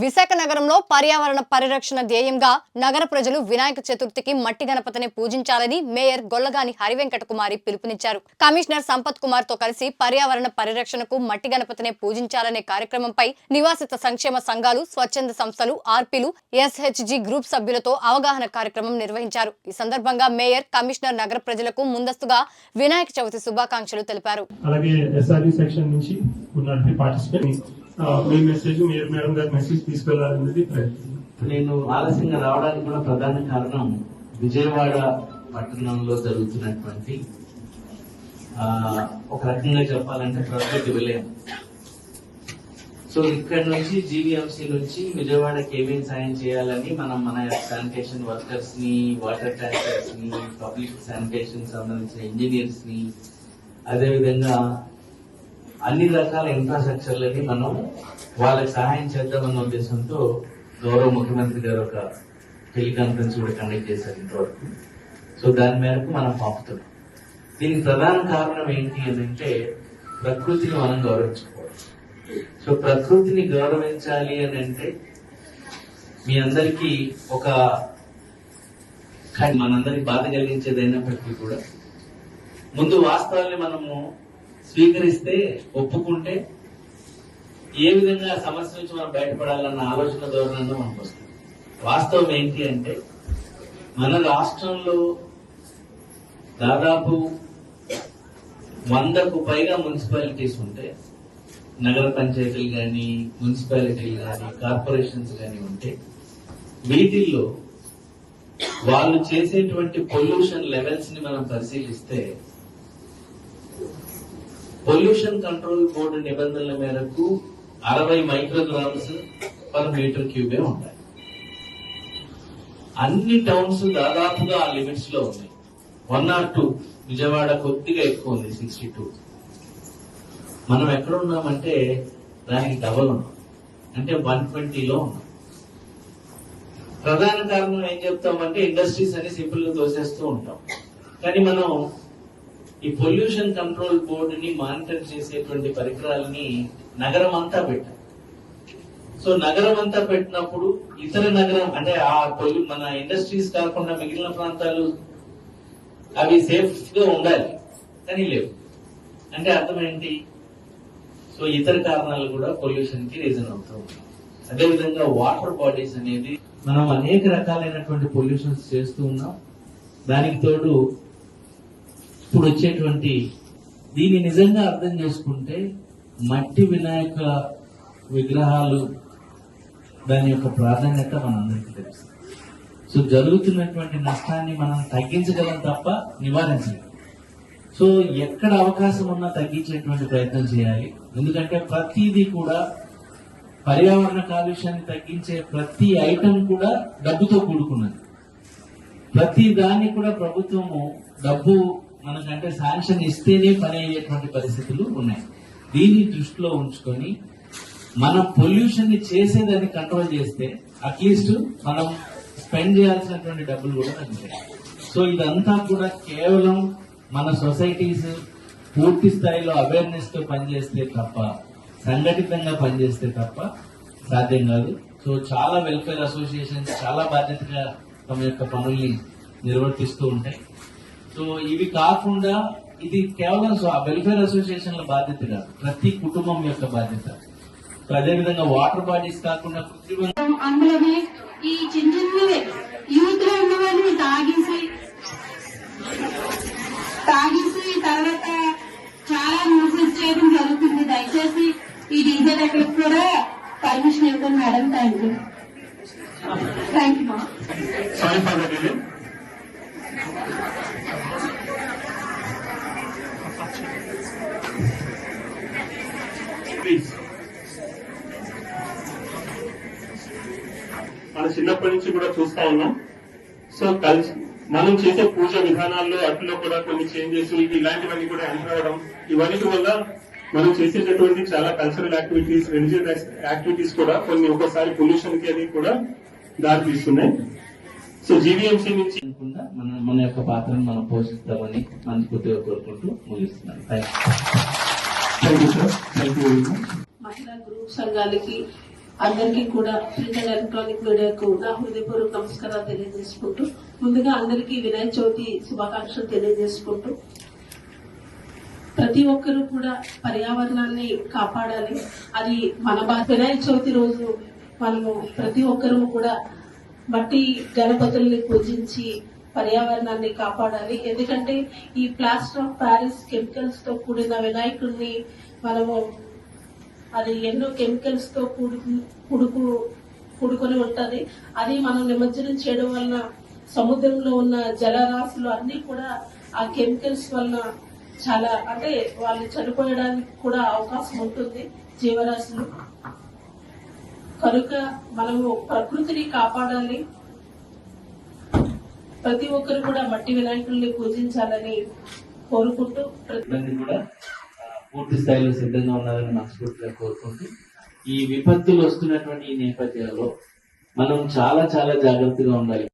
విశాఖ నగరంలో పర్యావరణ పరిరక్షణ ధ్యేయంగా నగర ప్రజలు వినాయక చతుర్థికి మట్టి గణపతిని పూజించాలని మేయర్ గొల్లగాని హరివెంకట కుమారి పిలుపునిచ్చారు. కమిషనర్ సంపత్ కుమార్ తో కలిసి పర్యావరణ పరిరక్షణకు మట్టి గణపతిని పూజించాలనే కార్యక్రమంపై నివాసిత సంక్షేమ సంఘాలు, స్వచ్ఛంద సంస్థలు, ఆర్పీలు, ఎస్హెచ్జి గ్రూప్ సభ్యులతో అవగాహన కార్యక్రమం నిర్వహించారు. ఈ సందర్భంగా మేయర్, కమిషనర్ నగర ప్రజలకు ముందస్తుగా వినాయక చవితి శుభాకాంక్షలు తెలిపారు. అలాగే ఎస్ఆర్ఈ సెక్షన్ నుంచి ఉన్నటువంటి పార్టిసిపెంట్స్ మీ మెసేజ్ మేడం గారి మెసేజ్ తీసుకెళ్లాలనేది ప్రయత్నం. నేను ఆలస్యంగా రావడానికి కూడా ప్రధాన కారణం విజయవాడ పట్టణంలో జరుగుతున్నటువంటి ఒక రకంగా చెప్పాలంటే ప్రకృతి విలయం. సో ఇక్కడ నుంచి జీవీఎంసీ నుంచి విజయవాడకి ఏమేమి సాయం చేయాలని మన శానిటేషన్ వర్కర్స్ ని, వాటర్ ట్యాంకర్స్ ని, పబ్లిక్ శానిటేషన్ సంబంధించిన ఇంజనీర్స్ ని, అదేవిధంగా అన్ని రకాల ఇన్ఫ్రాస్ట్రక్చర్లని మనం వాళ్ళకి సహాయం చేద్దామన్న ఉద్దేశంతో గౌరవ ముఖ్యమంత్రి గారు ఒక టెలికాన్ఫరెన్స్ కూడా కండక్ట్ చేశారు ఇంతవరకు. సో దాని మేరకు మనం పంపుతున్నాం. దీనికి ప్రధాన కారణం ఏంటి అని అంటే ప్రకృతిని మనం గౌరవించుకోవాలి. సో ప్రకృతిని గౌరవించాలి అని అంటే మీ అందరికీ ఒక మనందరికి బాధ కలిగించేది అయినప్పటికీ కూడా ముందు వాస్తవాన్ని మనము స్వీకరిస్తే, ఒప్పుకుంటే ఏ విధంగా సమస్య నుంచి మనం బయటపడాలన్న ఆలోచన ధోరణిలో మనకు వస్తుంది. వాస్తవం ఏంటి అంటే మన రాష్ట్రంలో దాదాపు 100కు పైగా మున్సిపాలిటీస్ ఉంటే, నగర పంచాయతీలు కానీ, మున్సిపాలిటీలు కానీ, కార్పొరేషన్స్ కానీ ఉంటే, వీటిల్లో వాళ్ళు చేసేటువంటి పొల్యూషన్ లెవెల్స్ ని మనం పరిశీలిస్తే పొల్యూషన్ కంట్రోల్ బోర్డు నిబంధనల మేరకు 60 మైక్రోగ్రామ్స్ పర్ మీటర్ క్యూబే ఉంటాయి. అన్ని టౌన్స్ దాదాపుగా ఆ లిమిట్స్ లో ఉన్నాయి. 1 or 2, విజయవాడ కొద్దిగా ఎక్కువ ఉంది, 62. మనం ఎక్కడ ఉన్నామంటే దానికి డబల్ ఉన్నాం, అంటే 120లో ఉన్నాం. ప్రధాన కారణం ఏం చెప్తామంటే ఇండస్ట్రీస్ అని సింపుల్ గా తోసేస్తూ ఉంటాం. కానీ మనం ఈ పొల్యూషన్ కంట్రోల్ బోర్డుని మానిటర్ చేసేటువంటి పరికరాలని నగరం అంతా పెట్టాం. సో నగరం అంతా పెట్టినప్పుడు ఇతర నగరం అంటే మన ఇండస్ట్రీస్ కాకుండా మిగిలిన ప్రాంతాలు అవి సేఫ్ గా ఉండాలి, కానీ లేవు. అంటే అర్థం ఏంటి? సో ఇతర కారణాలు కూడా పొల్యూషన్ కి రీజన్ అవుతూ ఉంటాయి. అదేవిధంగా వాటర్ బాడీస్ అనేది మనం అనేక రకాలైనటువంటి పొల్యూషన్స్ చేస్తూ ఉన్నాం. దానికి తోడు ఇప్పుడు వచ్చేటువంటి దీన్ని నిజంగా అర్థం చేసుకుంటే మట్టి వినాయక విగ్రహాలు దాని యొక్క ప్రాధాన్యత మనందరికీ తెలుసు. సో జరుగుతున్నటువంటి నష్టాన్ని మనం తగ్గించగలం తప్ప నివారించలేం. సో ఎక్కడ అవకాశం ఉన్నా తగ్గించేటువంటి ప్రయత్నం చేయాలి. ఎందుకంటే ప్రతిదీ కూడా పర్యావరణ కాలుష్యాన్ని తగ్గించే ప్రతి ఐటమ్ కూడా డబ్బుతో కూడుకున్నది. ప్రతి దాన్ని కూడా ప్రభుత్వము డబ్బు మనకంటే శాంక్షన్ ఇస్తేనే పని అయ్యేటువంటి పరిస్థితులు ఉన్నాయి. దీన్ని దృష్టిలో ఉంచుకొని మనం పొల్యూషన్ ని చేసేదాన్ని కంట్రోల్ చేస్తే అట్లీస్ట్ మనం స్పెండ్ చేయాల్సినటువంటి డబ్బులు కూడా తగ్గుతాయి. సో ఇదంతా కూడా కేవలం మన సొసైటీస్ పూర్తి స్థాయిలో అవేర్నెస్ తో పనిచేస్తే తప్ప, సంఘటితంగా పనిచేస్తే తప్ప సాధ్యం కాదు. సో చాలా వెల్ఫేర్ అసోసియేషన్స్ చాలా బాధ్యతగా తమ యొక్క పనుల్ని నిర్వర్తిస్తూ ఉంటాయి. సో ఇవి కాకుండా ఇది కేవలం వెల్ఫేర్ అసోసియేషన్ల బాధ్యత కాదు, ప్రతి కుటుంబం యొక్క బాధ్యత. అదేవిధంగా వాటర్ బాడీస్ కాకుండా అందులోనే ఈ చిన్న చిన్న యూత్ లో ఉన్న వాళ్ళని తాగేసి తర్వాత చాలా న్యూసెస్ చేయడం జరుగుతుంది. దయచేసి ఈ డీజే దగ్గరకు కూడా పర్మిషన్ ఇవ్వండి madam. Thank you. Thank you. మన చిన్నప్పటి నుంచి కూడా చూస్తా ఉన్నాం. సో మనం చేసే పూజ విధానాల్లో అట్లో కూడా కొన్ని చేంజెస్ ఇలాంటివన్నీ కూడా ఎంటర్ అవడం, ఇవన్నీ వల్ల మనం చేసేటటువంటి చాలా కల్చరల్ యాక్టివిటీస్, రిలీజియస్ యాక్టివిటీస్ కూడా కొన్ని ఒక్కోసారి పొల్యూషన్ కి అది కూడా దారి తీస్తున్నాయి. సో జీవీఎంసీ నుంచి మన యొక్క పాత్రను మనం పోషిస్తామని మనస్ఫూర్తిగా కోరుకుంటూ ముగిస్తున్నాను. Thank you sir. Thank you. మహిళా గ్రూప్ సంఘాలకి అందరికీ కూడా ప్రింట్ అండ్ ఎలక్ట్రానిక్ మీడియాకు నా హృదయపూర్వక నమస్కారాలు తెలియజేసుకుంటూ ముందుగా అందరికీ వినాయక చవితి శుభాకాంక్షలు తెలియజేసుకుంటూ ప్రతి ఒక్కరూ కూడా పర్యావరణాన్ని కాపాడాలి. అది మన వినాయక చవితి రోజు మనము ప్రతి ఒక్కరూ కూడా మట్టి గణపతుల్ని పూజించి పర్యావరణాన్ని కాపాడాలి. ఎందుకంటే ఈ ప్లాస్టర్ ఆఫ్ ప్యారిస్ కెమికల్స్ తో కూడిన వినాయకుడిని మనము అది ఎన్నో కెమికల్స్ తో కూడుకొని ఉంటది. అది మనం నిమజ్జనం చేయడం వలన సముద్రంలో ఉన్న జలరాశులు అన్ని కూడా ఆ కెమికల్స్ వలన చాలా అంటే వాళ్ళు చనిపోయడానికి కూడా అవకాశం ఉంటుంది జీవరాశులు. కనుక మనము ప్రకృతిని కాపాడాలి. ప్రతి ఒక్కరు కూడా మట్టి వినాయకుల్ని పూజించాలని కోరుకుంటూ కూడా పూర్తి స్థాయిలో సిద్ధంగా ఉన్నారని మనస్ఫూర్తిగా కోరుకుంటూ ఈ విపత్తులు వస్తున్నటువంటి ఈ నేపథ్యంలో మనం చాలా చాలా జాగ్రత్తగా ఉండాలి.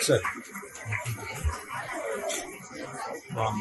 Sir. Wow.